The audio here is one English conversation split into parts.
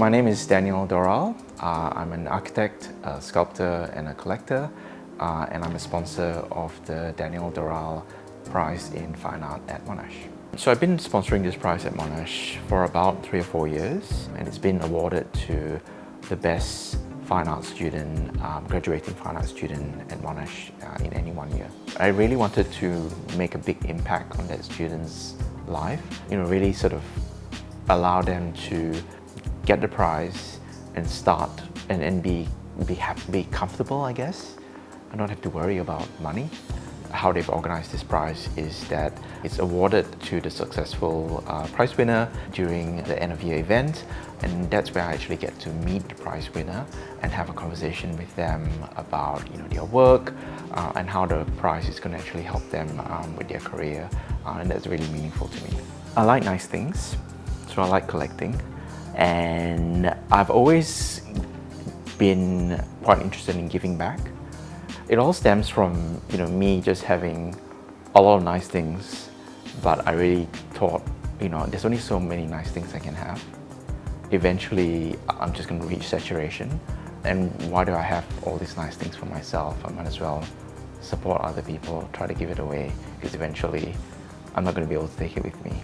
My name is Dorall. I'm an architect, a sculptor and a collector, and I'm a sponsor of the Daniel Dorall Prize in Fine Art at Monash. So I've been sponsoring this prize at Monash for about 3 or 4 years, and it's been awarded to the best fine art student, graduating fine art student at Monash in any one year. I really wanted to make a big impact on that student's life, really sort of allow them to get the prize and start and be happy, be comfortable, I guess. I don't have to worry about money. How they've organized this prize is that it's awarded to the successful prize winner during the end of year event, and that's where I actually get to meet the prize winner and have a conversation with them about their work and how the prize is going to actually help them with their career, and that's really meaningful to me. I like nice things, so I like collecting. And I've always been quite interested in giving back. It all stems from me just having a lot of nice things, but I really thought there's only so many nice things I can have. Eventually I'm just going to reach saturation, and why do I have all these nice things for myself? I might as well support other people, try to give it away, because eventually I'm not going to be able to take it with me.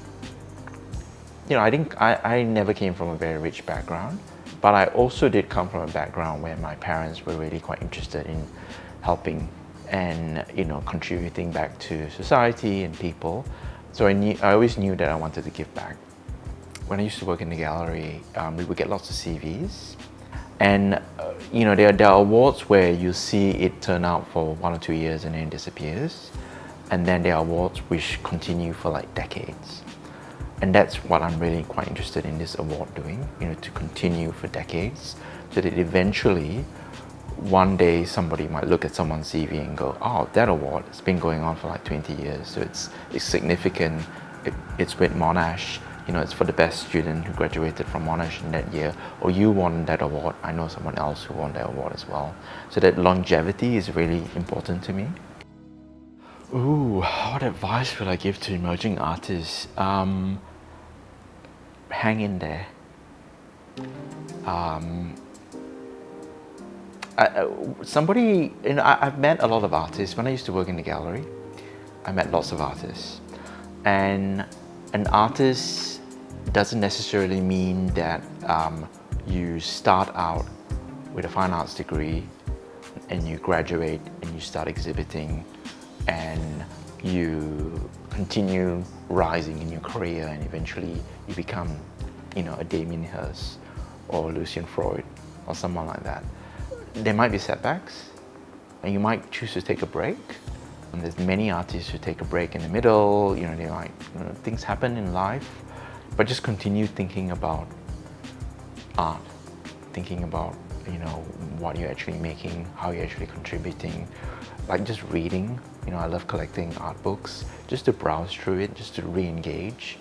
I never came from a very rich background, but I also did come from a background where my parents were really quite interested in helping and contributing back to society and people. So I always knew that I wanted to give back. When I used to work in the gallery, we would get lots of CVs, and there are awards where you see it turn out for 1 or 2 years and then it disappears, and then there are awards which continue for like decades. And that's what I'm really quite interested in this award doing, to continue for decades, so that eventually one day somebody might look at someone's CV and go, oh, that award has been going on for like 20 years, so it's significant, it's with Monash, it's for the best student who graduated from Monash in that year, or you won that award, I know someone else who won that award as well. So that longevity is really important to me. Ooh, what advice would I give to emerging artists? Hang in there. I've met a lot of artists. When I used to work in the gallery, I met lots of artists. And an artist doesn't necessarily mean that you start out with a fine arts degree and you graduate and you start exhibiting and you continue rising in your career and eventually you become, a Damien Hirst or Lucian Freud or someone like that. There might be setbacks and you might choose to take a break. And there's many artists who take a break in the middle, they might, things happen in life, but just continue thinking about art, thinking about what you're actually making, how you're actually contributing, like just reading. I love collecting art books, just to browse through it, just to re-engage,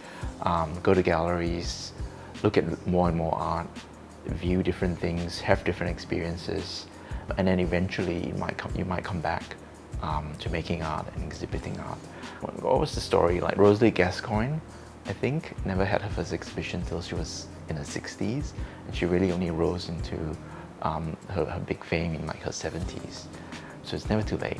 go to galleries, look at more and more art, view different things, have different experiences, and then eventually you might come back to making art and exhibiting art. What was the story? Like Rosalie Gascoigne, I think, never had her first exhibition until she was in her 60s, and she really only rose into her big fame in like her 70s. So it's never too late.